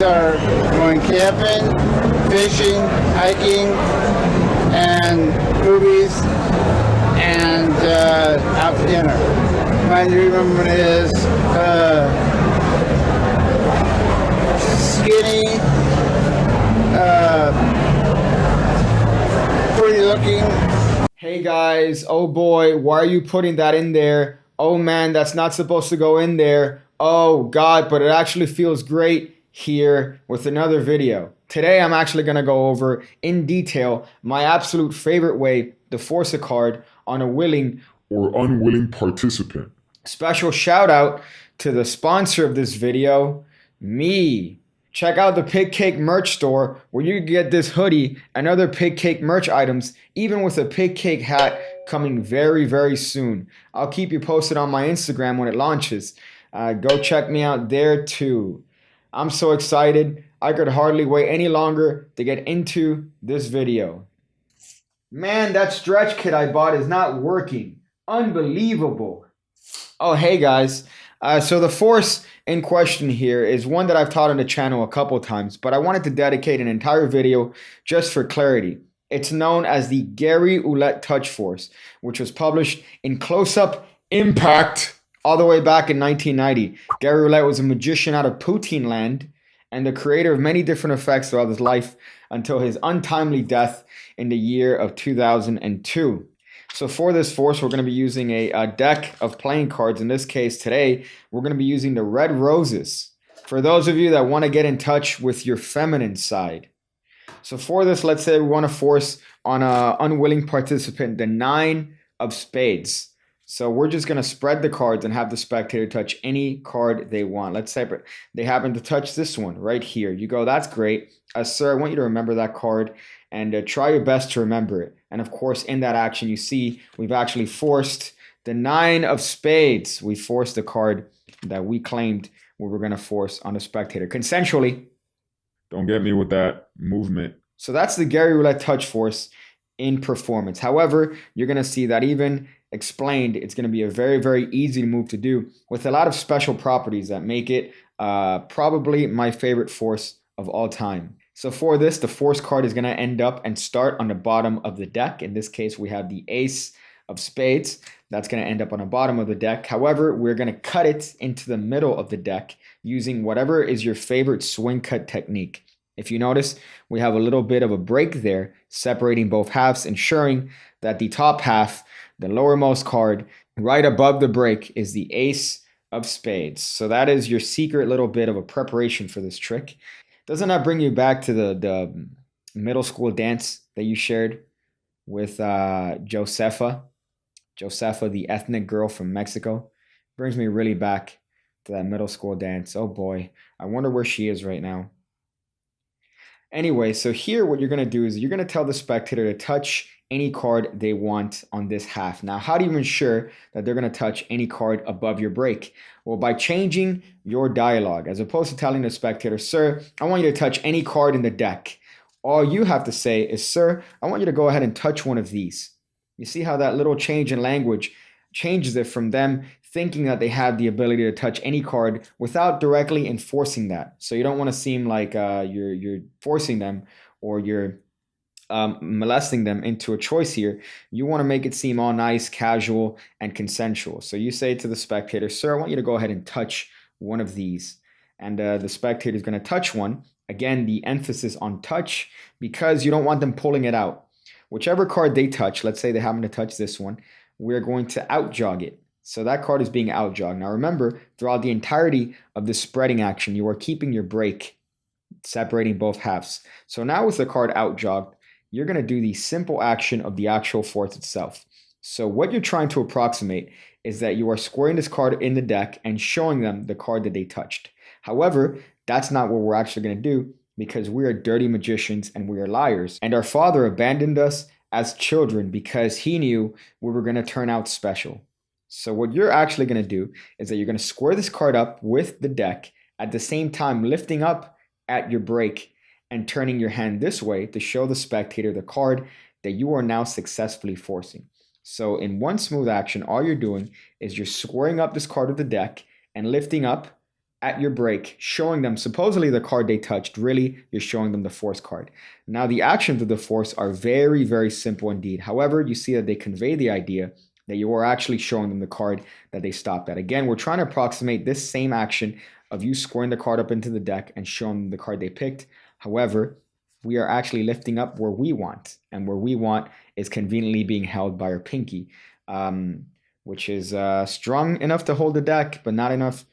Are going camping, fishing, hiking, and movies, and out for dinner. My dream woman is skinny, pretty looking. Hey guys, oh boy, why are you putting that in there? Oh man, that's not supposed to go in there. Oh god, but it actually feels great here with another video. Today I'm actually going to go over in detail my absolute favorite way to force a card on a willing or unwilling participant. Special shout out to the sponsor of this video, me. Check out the Pigcake merch store where you can get this hoodie and other Pigcake merch items, even with a Pigcake hat coming very, very soon. I'll keep you posted on my Instagram when it launches. Go check me out there too. I'm so excited. I could hardly wait any longer to get into this video. Man, that stretch kit I bought is not working. Unbelievable. Oh, hey guys. So the force in question here is one that I've taught on the channel a couple times, but I wanted to dedicate an entire video just for clarity. It's known as the Gary Ouellette Touch Force, which was published in Close-Up Impact all the way back in 1990. Gary Ouellette was a magician out of Poutine land and the creator of many different effects throughout his life until his untimely death in the year of 2002. So for this force, we're going to be using a deck of playing cards. In this case, today, we're going to be using the Red Roses. For those of you that want to get in touch with your feminine side. So for this, let's say we want to force on an unwilling participant the 9 of spades. So we're just going to spread the cards and have the spectator touch any card they want. Let's say they happen to touch this one right here. You go, that's great. Sir, I want you to remember that card and try your best to remember it. And of course, in that action, you see we've actually forced the 9 of spades. We forced the card that we claimed we were going to force on the spectator consensually. Don't get me with that movement. So that's the Gary Ouellette Touch Force in performance. However, you're going to see that even explained, it's going to be a very, very easy move to do with a lot of special properties that make it probably my favorite force of all time. So for this, the force card is going to end up and start on the bottom of the deck. In this case, we have the ace of spades. That's going to end up on the bottom of the deck. However, we're going to cut it into the middle of the deck using whatever is your favorite swing cut technique. If you notice, we have a little bit of a break there, separating both halves, ensuring that the top half, the lowermost card, right above the break is the ace of spades. So that is your secret little bit of a preparation for this trick. Doesn't that bring you back to the middle school dance that you shared with Josefa? Josefa, the ethnic girl from Mexico. Brings me really back to that middle school dance. Oh boy, I wonder where she is right now. Anyway, so here what you're going to do is you're going to tell the spectator to touch any card they want on this half. Now, how do you ensure that they're going to touch any card above your break? Well, by changing your dialogue. As opposed to telling the spectator, sir, I want you to touch any card in the deck. All you have to say is, sir, I want you to go ahead and touch one of these. You see how that little change in language changes it from them thinking that they have the ability to touch any card without directly enforcing that. So you don't want to seem like you're forcing them or you're molesting them into a choice here. You want to make it seem all nice, casual, and consensual. So you say to the spectator, sir, I want you to go ahead and touch one of these. And the spectator is going to touch one. Again, the emphasis on touch because you don't want them pulling it out. Whichever card they touch, let's say they happen to touch this one, we're going to outjog it. So that card is being outjogged. Now remember, throughout the entirety of the spreading action, you are keeping your break, separating both halves. So now with the card outjogged, you're going to do the simple action of the actual force itself. So what you're trying to approximate is that you are squaring this card in the deck and showing them the card that they touched. However, that's not what we're actually going to do because we are dirty magicians and we are liars. And our father abandoned us as children because he knew we were going to turn out special. So what you're actually going to do is that you're going to square this card up with the deck at the same time lifting up at your break and turning your hand this way to show the spectator the card that you are now successfully forcing. So in one smooth action, all you're doing is you're squaring up this card of the deck and lifting up at your break, showing them supposedly the card they touched. Really, you're showing them the force card. Now, the actions of the force are very, very simple indeed. However, you see that they convey the idea that you are actually showing them the card that they stopped at. Again, we're trying to approximate this same action of you scoring the card up into the deck and showing them the card they picked. However, we are actually lifting up where we want, and where we want is conveniently being held by our pinky, which is strong enough to hold the deck, but not enough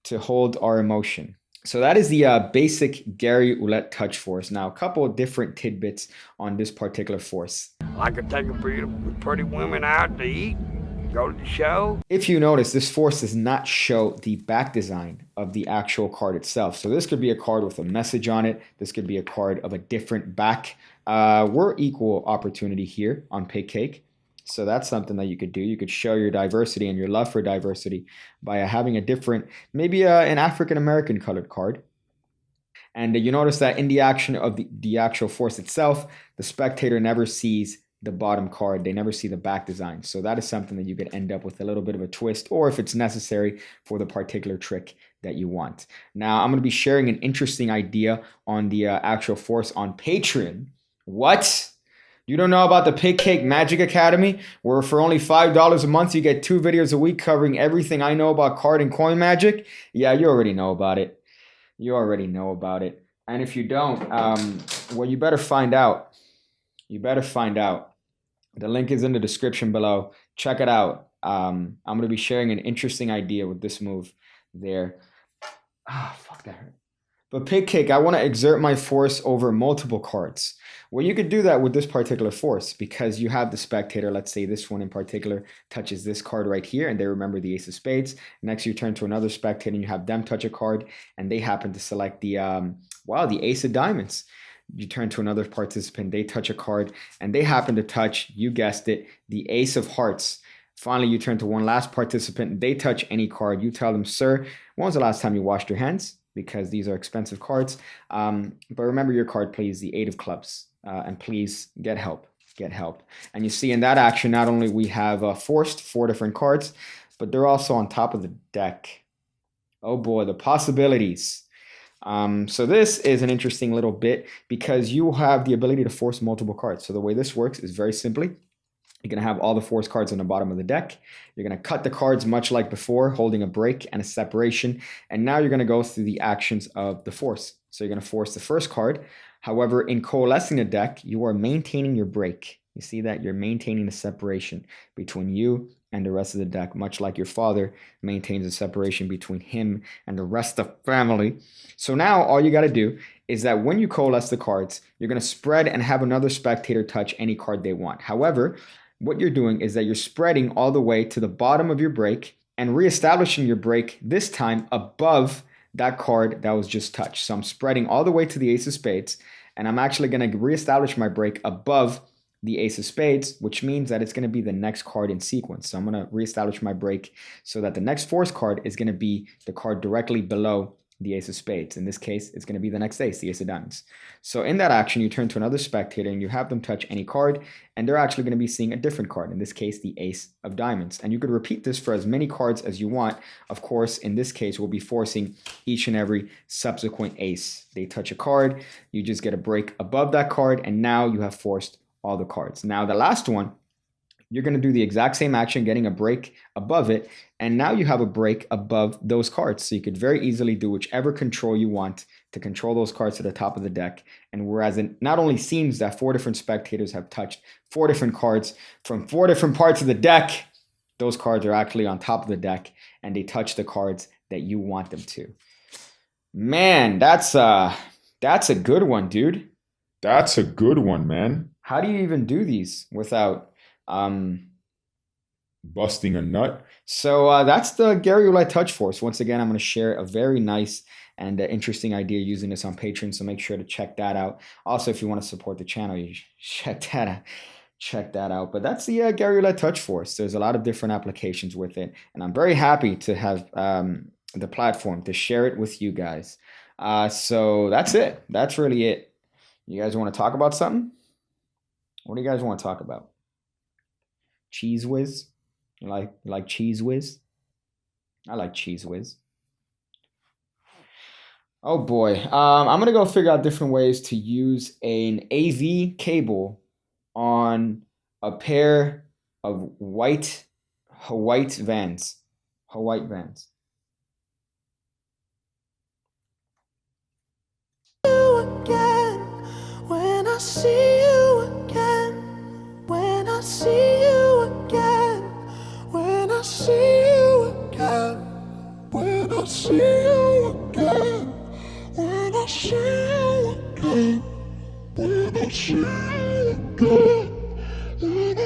to hold our emotion. So that is the basic Gary Ouellette touch force. Now, a couple of different tidbits on this particular force. I could take a pretty women out to eat, go to the show. If you notice, this force does not show the back design of the actual card itself. So this could be a card with a message on it. This could be a card of a different back. We're equal opportunity here on Pigcake. So that's something that you could do. You could show your diversity and your love for diversity by having a different, maybe an African-American colored card. And you notice that in the action of the actual force itself, the spectator never sees the bottom card. They never see the back design. So that is something that you could end up with a little bit of a twist, or if it's necessary for the particular trick that you want. Now, I'm going to be sharing an interesting idea on the actual force on Patreon. What? You don't know about the Pigcake Magic Academy, where for only $5 a month, you get 2 videos a week covering everything I know about card and coin magic? Yeah, you already know about it. You already know about it. And if you don't, well, you better find out. You better find out. The link is in the description below. Check it out. I'm going to be sharing an interesting idea with this move there. Ah, fuck, that hurt. But Pigcake, I want to exert my force over multiple cards. Well, you could do that with this particular force because you have the spectator. Let's say this one in particular touches this card right here and they remember the ace of spades. Next, you turn to another spectator and you have them touch a card and they happen to select the, the ace of diamonds. You turn to another participant, they touch a card and they happen to touch, you guessed it, the ace of hearts. Finally, you turn to one last participant, they touch any card. You tell them, sir, when was the last time you washed your hands? Because these are expensive cards. But remember your card, please, the 8 of clubs. And please get help. Get help. And you see in that action, not only we have forced 4 different cards, but they're also on top of the deck. Oh boy, the possibilities. So this is an interesting little bit because you have the ability to force multiple cards. So the way this works is very simply. You're going to have all the force cards on the bottom of the deck. You're going to cut the cards much like before, holding a break and a separation. And now you're going to go through the actions of the force. So you're going to force the first card. However, in coalescing the deck, you are maintaining your break. You see that? You're maintaining the separation between you and the rest of the deck, much like your father maintains a separation between him and the rest of family. So now all you got to do is that when you coalesce the cards, you're going to spread and have another spectator touch any card they want. However, what you're doing is that you're spreading all the way to the bottom of your break and reestablishing your break, this time above that card that was just touched. So I'm spreading all the way to the ace of spades, and I'm actually going to reestablish my break above the ace of spades, which means that it's going to be the next card in sequence. So I'm going to reestablish my break so that the next force card is going to be the card directly below the ace of spades. In this case, it's going to be the next ace, the ace of diamonds. So in that action, you turn to another spectator and you have them touch any card, and they're actually going to be seeing a different card, in this case, the ace of diamonds. And you could repeat this for as many cards as you want. Of course, in this case, we'll be forcing each and every subsequent ace. They touch a card, you just get a break above that card, and now you have forced all the cards. Now, the last one, you're going to do the exact same action, getting a break above it. And now you have a break above those cards. So you could very easily do whichever control you want to control those cards to the top of the deck. And whereas it not only seems that 4 different spectators have touched 4 different cards from 4 different parts of the deck, those cards are actually on top of the deck and they touch the cards that you want them to. Man, that's a good one, dude. That's a good one, man. How do you even do these without busting a nut? So that's the Gary Ouellette touch force. Once again, I'm going to share a very nice and interesting idea using this on Patreon, so make sure to check that out. Also, if you want to support the channel, you check that out. But that's the Gary Ouellette touch force. There's a lot of different applications with it, and I'm very happy to have the platform to share it with you guys. So that's it. That's really it. You guys want to talk about something? What do you guys want to talk about? Cheese whiz? You like Cheese Whiz? I like Cheese Whiz. Oh boy. I'm gonna go figure out different ways to use an AV cable on a pair of white vans. White vans. Again, when I see you again, when I see you again, when I see you again, when I see you again, when I see you again, when I see you again.